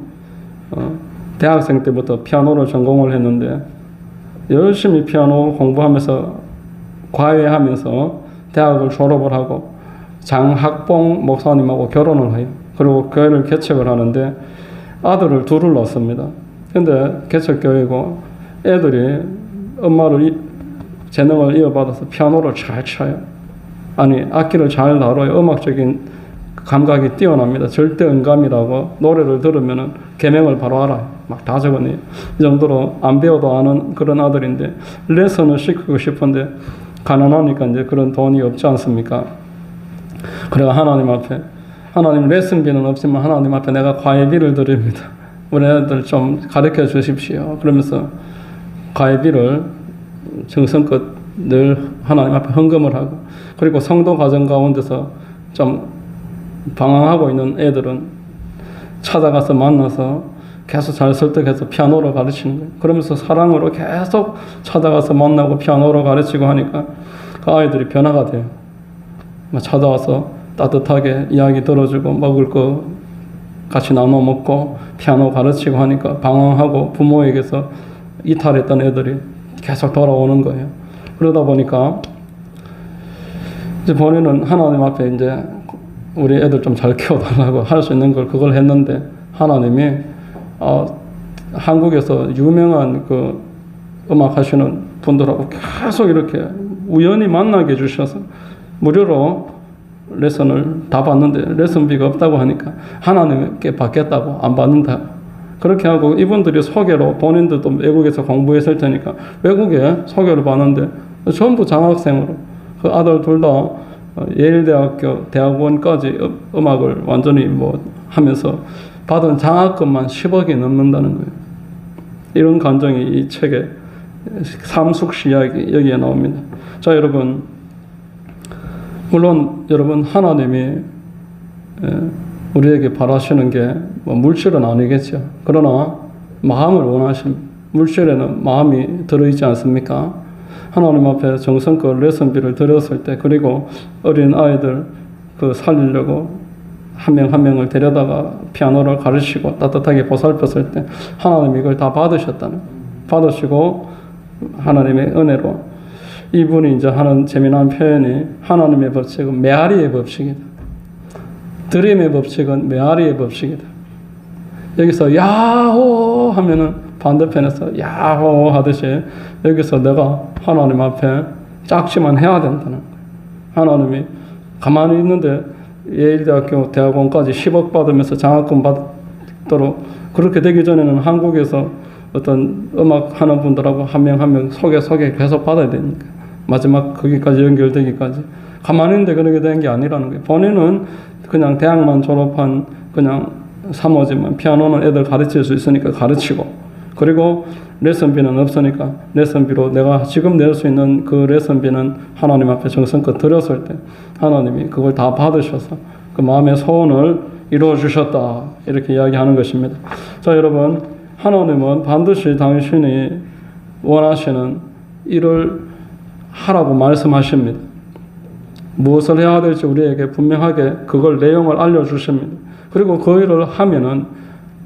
대학생 때부터 피아노를 전공을 했는데 열심히 피아노 공부하면서 과외하면서 대학을 졸업을 하고 장학봉 목사님하고 결혼을 해요. 그리고 교회를 개척을 하는데 아들을 둘을 낳습니다. 근데 개척교회고 애들이 엄마를 재능을 이어받아서 피아노를 잘 쳐요. 아니 악기를 잘 다뤄요. 음악적인 감각이 뛰어납니다. 절대 음감이라고 노래를 들으면은 계명을 바로 알아요. 막 다 적어내요. 이 정도로 안 배워도 아는 그런 아들인데 레슨을 시키고 싶은데 가난하니까 이제 그런 돈이 없지 않습니까? 그래가 하나님 앞에 하나님 레슨비는 없지만 하나님 앞에 내가 과외비를 드립니다. 우리 애들 좀 가르쳐 주십시오. 그러면서 과외비를 정성껏 늘 하나님 앞에 헌금을 하고 그리고 성도 가정 가운데서 좀 방황하고 있는 애들은 찾아가서 만나서 계속 잘 설득해서 피아노를 가르치는 거예요. 그러면서 사랑으로 계속 찾아가서 만나고 피아노를 가르치고 하니까 그 아이들이 변화가 돼요. 찾아와서 따뜻하게 이야기 들어주고 먹을 거 같이 나눠 먹고 피아노 가르치고 하니까 방황하고 부모에게서 이탈했던 애들이 계속 돌아오는 거예요. 그러다 보니까 이제 본인은 하나님 앞에 이제 우리 애들 좀 잘 키워달라고 할 수 있는 걸 그걸 했는데 하나님이 한국에서 유명한 그 음악 하시는 분들하고 계속 이렇게 우연히 만나게 해주셔서 무료로 레슨을 다 받는데 레슨비가 없다고 하니까 하나님께 받겠다고 안 받는다. 그렇게 하고 이분들이 소개로 본인들도 외국에서 공부했을 테니까 외국에 소개를 받는데 전부 장학생으로 그 아들 둘 다 예일대학교 대학원까지 음악을 완전히 하면서 받은 장학금만 10억이 넘는다는 거예요. 이런 감정이 이 책의 삼숙시 이야기 여기에 나옵니다. 자, 여러분, 물론 여러분 하나님이 우리에게 바라시는 게 물질은 아니겠죠. 그러나 마음을 원하십니다. 물질에는 마음이 들어있지 않습니까? 하나님 앞에 정성껏 레슨비를 드렸을 때 그리고 어린 아이들 그 살리려고 한 명 한 명을 데려다가 피아노를 가르치고 따뜻하게 보살폈을 때 하나님이 이걸 다 받으셨다는 받으시고 하나님의 은혜로 이분이 이제 하는 재미난 표현이 하나님의 법칙은 메아리의 법칙이다. 드림의 법칙은 메아리의 법칙이다. 여기서 야호 하면은 반대편에서 야호 하듯이 여기서 내가 하나님 앞에 짝지만 해야 된다는 거예요. 하나님이 가만히 있는데 예일대학교 대학원까지 10억 받으면서 장학금 받도록 그렇게 되기 전에는 한국에서 어떤 음악 하는 분들하고 한 명 한 명 소개 계속 받아야 되니까 마지막 거기까지 연결되기까지 가만히 있는데 그렇게 된 게 아니라는 거예요. 본인은 그냥 대학만 졸업한 그냥 사모지만 피아노는 애들 가르칠 수 있으니까 가르치고 그리고 레슨비는 없으니까 레슨비로 내가 지금 낼 수 있는 그 레슨비는 하나님 앞에 정성껏 드렸을 때 하나님이 그걸 다 받으셔서 그 마음의 소원을 이루어 주셨다 이렇게 이야기하는 것입니다. 자, 여러분, 하나님은 반드시 당신이 원하시는 일을 하라고 말씀하십니다. 무엇을 해야 될지 우리에게 분명하게 그걸 내용을 알려주십니다. 그리고 그 일을 하면은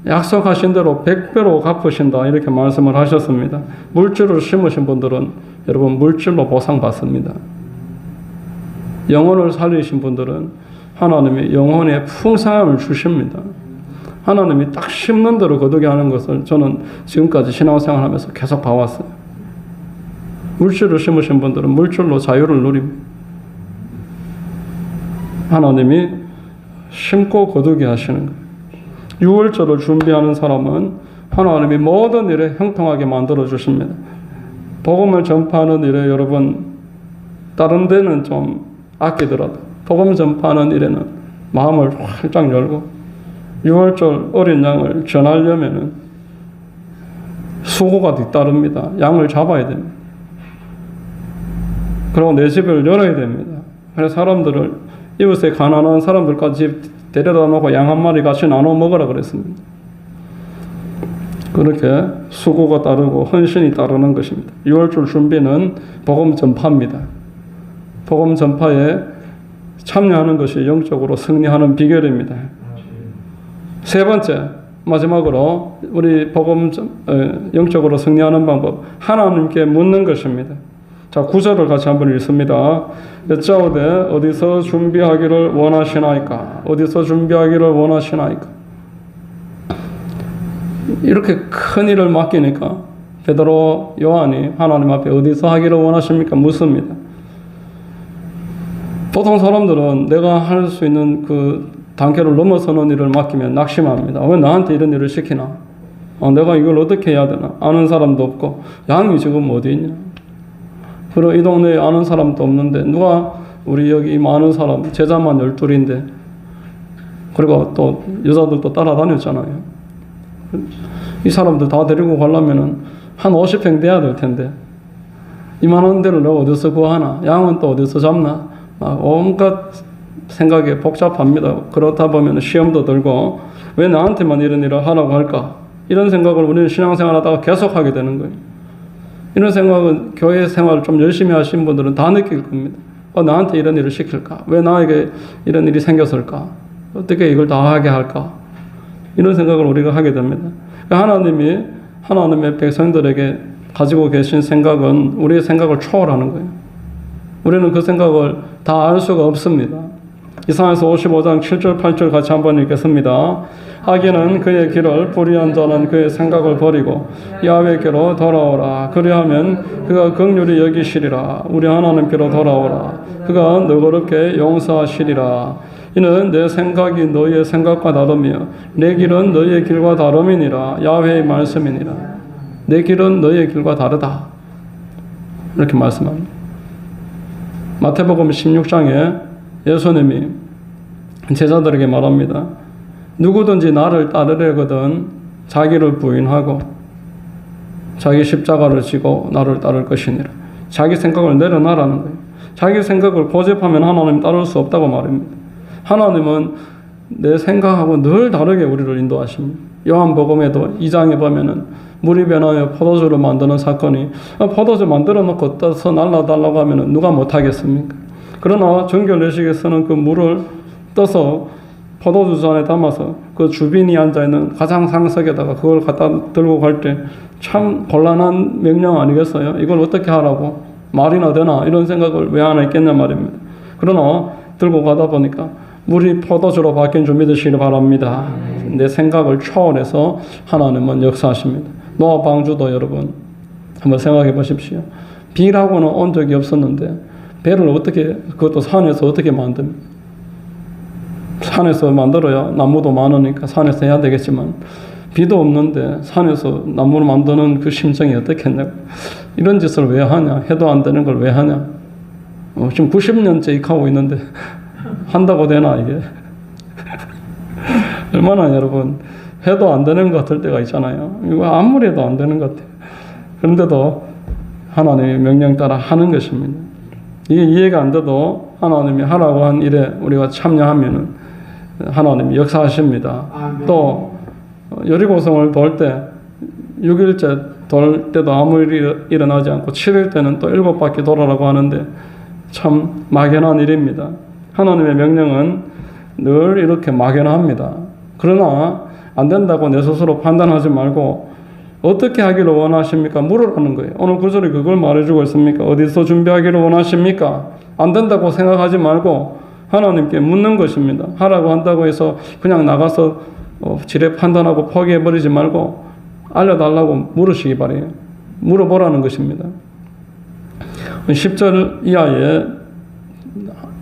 약속하신 대로 100배로 갚으신다 이렇게 말씀을 하셨습니다. 물질을 심으신 분들은 여러분 물질로 보상받습니다. 영혼을 살리신 분들은 하나님이 영혼의 풍성함을 주십니다. 하나님이 딱 심는 대로 거두게 하는 것을 저는 지금까지 신앙생활 하면서 계속 봐왔어요. 물질을 심으신 분들은 물질로 자유를 누립니다. 하나님이 심고 거두게 하시는 거예요. 6월절을 준비하는 사람은 하나님이 모든 일에 형통하게 만들어 주십니다. 복음을 전파하는 일에 여러분 다른 데는 좀 아끼더라도 복음 전파하는 일에는 마음을 활짝 열고 6월절 어린 양을 전하려면은 수고가 뒤따릅니다. 양을 잡아야 됩니다. 그리고 내 집을 열어야 됩니다. 그래서 사람들을 이웃에 가난한 사람들까지 데려다 놓고 양 한 마리 같이 나눠 먹으라 그랬습니다. 그렇게 수고가 따르고 헌신이 따르는 것입니다. 6월절 준비는 복음 전파입니다. 복음 전파에 참여하는 것이 영적으로 승리하는 비결입니다. 세 번째, 마지막으로 우리 복음 영적으로 승리하는 방법, 하나님께 묻는 것입니다. 자, 9절을 같이 한번 읽습니다. 여짜오되 어디서 준비하기를 원하시나이까? 어디서 준비하기를 원하시나이까? 이렇게 큰 일을 맡기니까 베드로 요한이 하나님 앞에 어디서 하기를 원하십니까? 묻습니다. 보통 사람들은 내가 할 수 있는 그 단계를 넘어서는 일을 맡기면 낙심합니다. 왜 나한테 이런 일을 시키나? 내가 이걸 어떻게 해야 되나? 아는 사람도 없고 양이 지금 어디 있냐? 그리고 이 동네에 아는 사람도 없는데 누가 우리 여기 많은 사람 제자만 12인데 그리고 또 여자들도 따라다녔잖아요. 이 사람들 다 데리고 가려면은 한 50평 돼야 될 텐데 이만한 데를 내가 어디서 구하나? 양은 또 어디서 잡나? 온갖 생각이 복잡합니다. 그렇다 보면 시험도 들고 왜 나한테만 이런 일을 하라고 할까? 이런 생각을 우리는 신앙생활 하다가 계속 하게 되는 거예요. 이런 생각은 교회 생활을 좀 열심히 하신 분들은 다 느낄 겁니다. 나한테 이런 일을 시킬까? 왜 나에게 이런 일이 생겼을까? 어떻게 이걸 다 하게 할까? 이런 생각을 우리가 하게 됩니다. 하나님이 하나님의 백성들에게 가지고 계신 생각은 우리의 생각을 초월하는 거예요. 우리는 그 생각을 다 알 수가 없습니다. 이사야서 55장 7절 8절 같이 한번 읽겠습니다. 악인은 그의 길을 불의한 자는 그의 생각을 버리고 야훼께로 돌아오라. 그리하면 그가 긍휼히 여기시리라. 우리 하나님께로 돌아오라. 그가 너그럽게 용서하시리라. 이는 내 생각이 너희의 생각과 다르며 내 길은 너희의 길과 다름이니라. 야훼의 말씀이니라. 내 길은 너희의 길과 다르다. 이렇게 말씀합니다. 마태복음 16장에 예수님이 제자들에게 말합니다. 누구든지 나를 따르려거든 자기를 부인하고 자기 십자가를 지고 나를 따를 것이니라. 자기 생각을 내려놔라는 거예요. 자기 생각을 고집하면 하나님 따를 수 없다고 말입니다. 하나님은 내 생각하고 늘 다르게 우리를 인도하십니다. 요한복음에도 2장에 보면은 물이 변하여 포도주를 만드는 사건이 포도주 만들어 놓고 떠서 날라달라고 하면 누가 못하겠습니까? 그러나 정결례식에서는 그 물을 떠서 포도주 잔에 담아서 그 주빈이 앉아있는 가장 상석에다가 그걸 갖다 들고 갈 때 참 곤란한 명령 아니겠어요? 이걸 어떻게 하라고? 말이나 되나? 이런 생각을 왜 하나 있겠냐 말입니다. 그러나 들고 가다 보니까 물이 포도주로 바뀐 줄 믿으시기 바랍니다. 내 생각을 초월해서 하나님은 역사하십니다. 노아 방주도 여러분 한번 생각해 보십시오. 비라고는 온 적이 없었는데 배를 어떻게, 그것도 산에서 어떻게 만듭니까? 산에서 만들어야 나무도 많으니까 산에서 해야 되겠지만 비도 없는데 산에서 나무를 만드는 그 심정이 어떻겠냐고. 이런 짓을 왜 하냐? 해도 안 되는 걸 왜 하냐? 지금 90년째 익하고 있는데 한다고 되나 이게? 얼마나 여러분 해도 안 되는 것 같을 때가 있잖아요. 이거 아무리 해도 안 되는 것 같아요. 그런데도 하나님의 명령 따라 하는 것입니다. 이게 이해가 안 돼도 하나님이 하라고 한 일에 우리가 참여하면은 하나님이 역사하십니다. 아멘. 또 여리고성을 돌 때 6일째 돌 때도 아무 일이 일어나지 않고 7일 때는 또 7바퀴 돌아라고 하는데 참 막연한 일입니다. 하나님의 명령은 늘 이렇게 막연합니다. 그러나 안 된다고 내 스스로 판단하지 말고 어떻게 하기를 원하십니까? 물으라는 거예요. 오늘 구절이 그걸 말해주고 있습니까? 어디서 준비하기를 원하십니까? 안 된다고 생각하지 말고 하나님께 묻는 것입니다. 하라고 한다고 해서 그냥 나가서 지레 판단하고 포기해버리지 말고 알려달라고 물으시기 바래요. 물어보라는 것입니다. 10절 이하에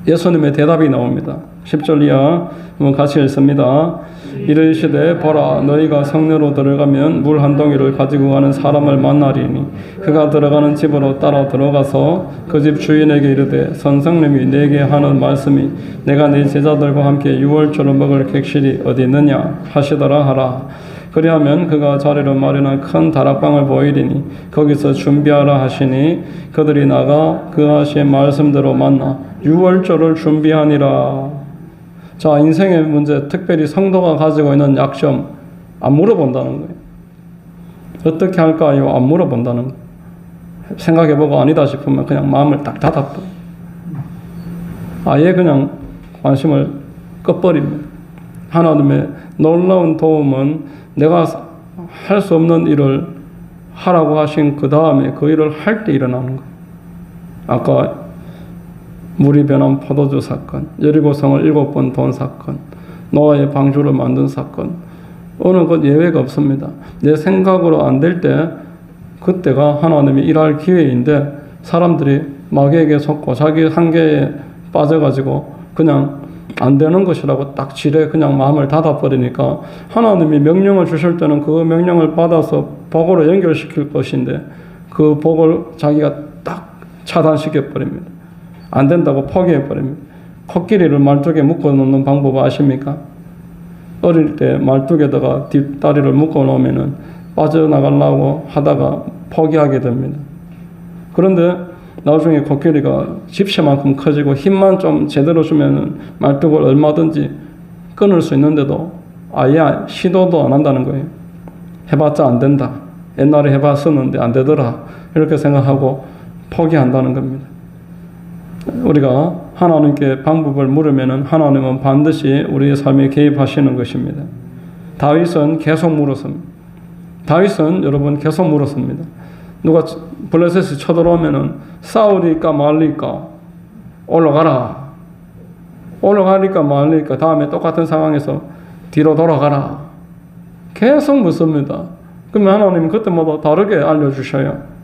예수님의 대답이 나옵니다. 10절 이하 한번 같이 읽습니다. 이르시되 보라 너희가 성내로 들어가면 물 한 동이를 가지고 가는 사람을 만나리니 그가 들어가는 집으로 따라 들어가서 그 집 주인에게 이르되 선생님이 내게 하는 말씀이 내가 네 제자들과 함께 유월절을 먹을 객실이 어디 있느냐 하시더라 하라. 그리하면 그가 자리로 마련한 큰 다락방을 보이리니 거기서 준비하라 하시니 그들이 나가 그 하신 말씀대로 만나 유월절을 준비하니라. 자, 인생의 문제, 특별히 성도가 가지고 있는 약점 안 물어본다는 거예요. 어떻게 할까요? 안 물어본다는 거예요. 생각해보고 아니다 싶으면 그냥 마음을 딱 닫아버려. 아예 그냥 관심을 꺼버립니다. 하나님의 놀라운 도움은 내가 할 수 없는 일을 하라고 하신 그 다음에 그 일을 할 때 일어나는 거예요. 아까 물이 변한 포도주 사건, 여리고성을 7번 돈 사건, 노아의 방주를 만든 사건, 어느 것 예외가 없습니다. 내 생각으로 안 될 때 그때가 하나님이 일할 기회인데 사람들이 마귀에게 속고 자기 한계에 빠져가지고 그냥 안 되는 것이라고 딱 지레 그냥 마음을 닫아버리니까 하나님이 명령을 주실 때는 그 명령을 받아서 복으로 연결시킬 것인데 그 복을 자기가 딱 차단시켜버립니다. 안 된다고 포기해버립니다. 코끼리를 말뚝에 묶어놓는 방법 아십니까? 어릴 때 말뚝에다가 뒷다리를 묶어놓으면 빠져나가려고 하다가 포기하게 됩니다. 그런데 나중에 코끼리가 집새만큼 커지고 힘만 좀 제대로 주면 말뚝을 얼마든지 끊을 수 있는데도 아예 시도도 안 한다는 거예요. 해봤자 안 된다. 옛날에 해봤었는데 안 되더라. 이렇게 생각하고 포기한다는 겁니다. 우리가 하나님께 방법을 물으면 하나님은 반드시 우리의 삶에 개입하시는 것입니다. 다윗은 계속 물었습니다. 다윗은 여러분 계속 물었습니다. 누가 블레셋이 쳐들어오면은 싸우리까 말리까 올라가라. 올라가리까 말리까 다음에 똑같은 상황에서 뒤로 돌아가라. 계속 묻습니다. 그러면 하나님은 그때마다 다르게 알려주셔요.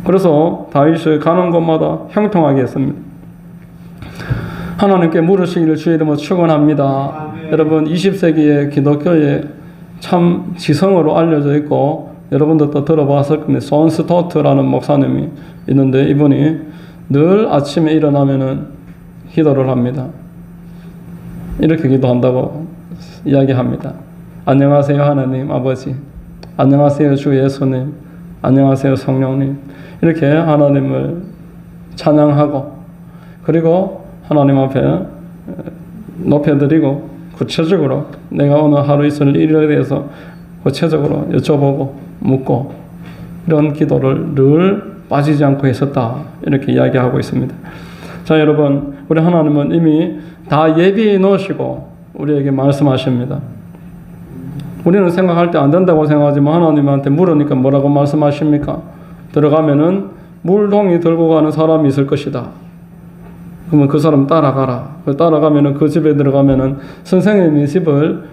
그래서 다윗이 가는 곳마다 형통하게 했습니다. 하나님께 물으시기를 주의 이름으로 축원합니다. 여러분 20세기의 기독교에 참 지성으로 알려져 있고 여러분들도 들어봤을 겁니다. 손 스토트라는 목사님이 있는데 이분이 늘 아침에 일어나면은 기도를 합니다. 이렇게 기도한다고 이야기합니다. 안녕하세요 하나님 아버지, 안녕하세요 주 예수님, 안녕하세요 성령님. 이렇게 하나님을 찬양하고 그리고 하나님 앞에 높여드리고 구체적으로 내가 오늘 하루 있을 일에 대해서 구체적으로 여쭤보고 묻고 이런 기도를 늘 빠지지 않고 했었다. 이렇게 이야기하고 있습니다. 자 여러분, 우리 하나님은 이미 다 예비해 놓으시고 우리에게 말씀하십니다. 우리는 생각할 때 안 된다고 생각하지만 하나님한테 물으니까 뭐라고 말씀하십니까? 들어가면은 물동이 들고 가는 사람이 있을 것이다. 그러면 그 사람 따라가라. 따라가면은 그 집에 들어가면은 선생님이 집을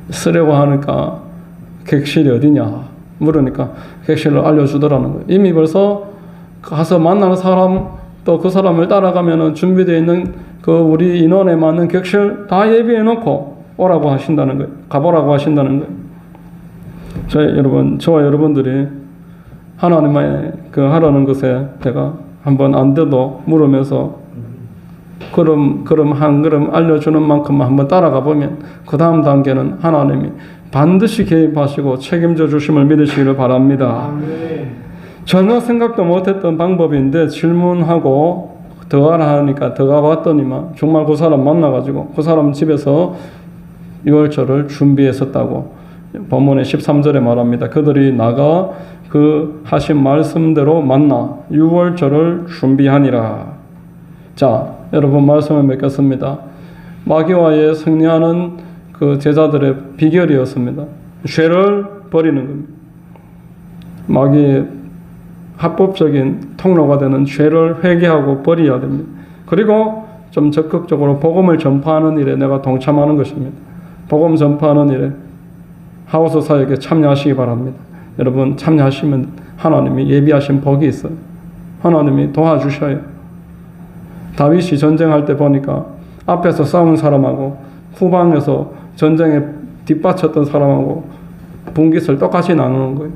쓰려고 하니까 객실이 어디냐 물으니까 객실을 알려주더라는 거예요. 이미 벌써 가서 만나는 사람 또 그 사람을 따라가면은 준비되어 있는 그 우리 인원에 맞는 객실 다 예비해 놓고 오라고 하신다는 거예요. 가보라고 하신다는 거예요. 여러분, 저와 여러분들이 하나님의 그 하라는 것에 제가 한번 안 돼도 물으면서 걸음 한 걸음 알려주는 만큼만 한번 따라가 보면 그 다음 단계는 하나님이 반드시 개입하시고 책임져 주심을 믿으시기를 바랍니다. 전혀 생각도 못했던 방법인데 질문하고 더 하라 하니까 더 가봤더니만 정말 그 사람 만나가지고 그 사람 집에서 유월절을 준비했었다고 본문의 13절에 말합니다. 그들이 나가 그 하신 말씀대로 만나 유월절을 준비하니라. 자, 여러분 말씀을 맺겠습니다. 마귀와의 승리하는 그 제자들의 비결이었습니다. 죄를 버리는 겁니다. 마귀의 합법적인 통로가 되는 죄를 회개하고 버려야 됩니다. 그리고 좀 적극적으로 복음을 전파하는 일에 내가 동참하는 것입니다. 복음 전파하는 일에 하우스 사역에 참여하시기 바랍니다. 여러분 참여하시면 하나님이 예비하신 복이 있어요. 하나님이 도와주셔요. 다윗이 전쟁할 때 보니까 앞에서 싸운 사람하고 후방에서 전쟁에 뒷받쳤던 사람하고 분깃을 똑같이 나누는 거예요.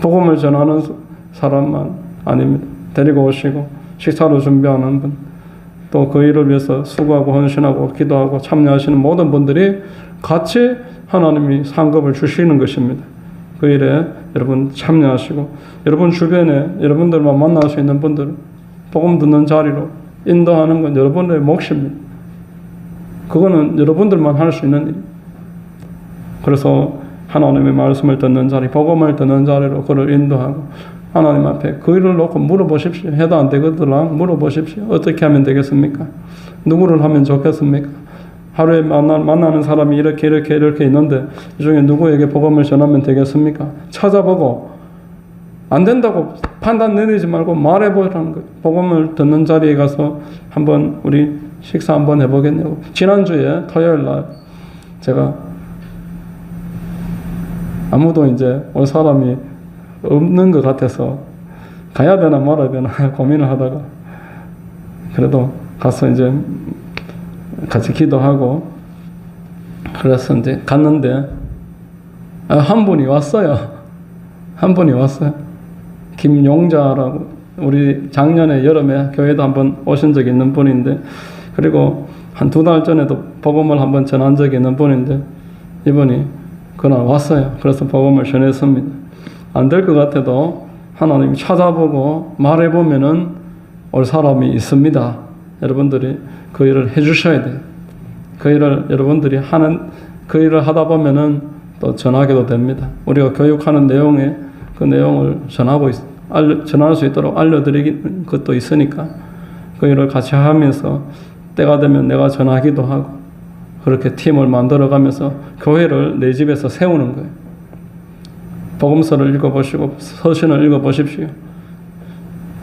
복음을 전하는 사람만 아닙니다. 데리고 오시고 식사로 준비하는 분, 또 그 일을 위해서 수고하고 헌신하고 기도하고 참여하시는 모든 분들이 같이 하나님이 상급을 주시는 것입니다. 그 일에 여러분 참여하시고 여러분 주변에 여러분들만 만날 수 있는 분들 복음 듣는 자리로 인도하는 건 여러분의 몫입니다. 그거는 여러분들만 할 수 있는 일입니다. 그래서 하나님의 말씀을 듣는 자리, 복음을 듣는 자리로 그를 인도하고 하나님 앞에 그 일을 놓고 물어보십시오. 해도 안 되거들라 물어보십시오. 어떻게 하면 되겠습니까? 누구를 하면 좋겠습니까? 하루에 만나는 사람이 이렇게 있는데 이 중에 누구에게 복음을 전하면 되겠습니까? 찾아보고 안 된다고 판단 내리지 말고 말해보라는 거예요. 복음을 듣는 자리에 가서 한번 우리 식사 한번 해보겠냐고. 지난주에 토요일 날 제가 아무도 이제 올 사람이 없는 것 같아서 가야 되나 말아야 되나 고민을 하다가 그래도 가서 이제 같이 기도하고 그래서 이제 갔는데 한 분이 왔어요. 한 분이 왔어요. 김용자라고 우리 작년에 여름에 교회도 한번 오신 적이 있는 분인데 그리고 한 2달 전에도 복음을 한번 전한 적이 있는 분인데 이분이 그날 왔어요. 그래서 복음을 전했습니다. 안 될 것 같아도 하나님이 찾아보고 말해보면은 올 사람이 있습니다. 여러분들이 그 일을 해주셔야 돼요. 그 일을 여러분들이 하는 그 일을 하다 보면은 또 전하게도 됩니다. 우리가 교육하는 내용에 그 내용을 전할 수 있도록 알려드리는 것도 있으니까 그 일을 같이 하면서 때가 되면 내가 전하기도 하고 그렇게 팀을 만들어가면서 교회를 내 집에서 세우는 거예요. 복음서를 읽어보시고 서신을 읽어보십시오.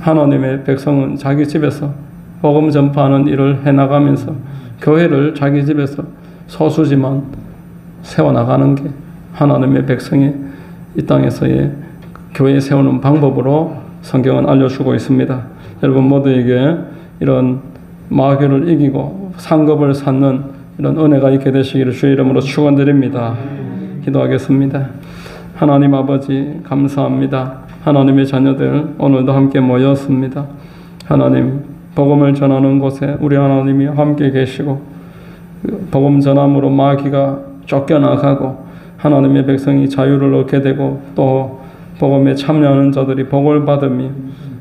하나님의 백성은 자기 집에서 복음 전파하는 일을 해나가면서 교회를 자기 집에서 소수지만 세워나가는 게 하나님의 백성이 이 땅에서의 교회 세우는 방법으로 성경은 알려주고 있습니다. 여러분 모두에게 이런 마귀를 이기고 상급을 쌓는 이런 은혜가 있게 되시기를 주의 이름으로 축원드립니다. 기도하겠습니다. 하나님 아버지 감사합니다. 하나님의 자녀들 오늘도 함께 모였습니다. 하나님 복음을 전하는 곳에 우리 하나님이 함께 계시고 복음 전함으로 마귀가 쫓겨나가고 하나님의 백성이 자유를 얻게 되고 또 복음에 참여하는 자들이 복을 받으며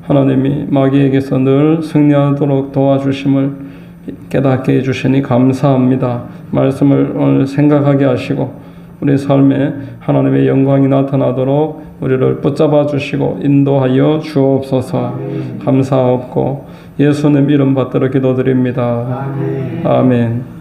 하나님이 마귀에게서 늘 승리하도록 도와주심을 깨닫게 해주시니 감사합니다. 말씀을 오늘 생각하게 하시고 우리 삶에 하나님의 영광이 나타나도록 우리를 붙잡아 주시고 인도하여 주옵소서. 감사하옵고 예수님 이름 받들어 기도드립니다. 아멘.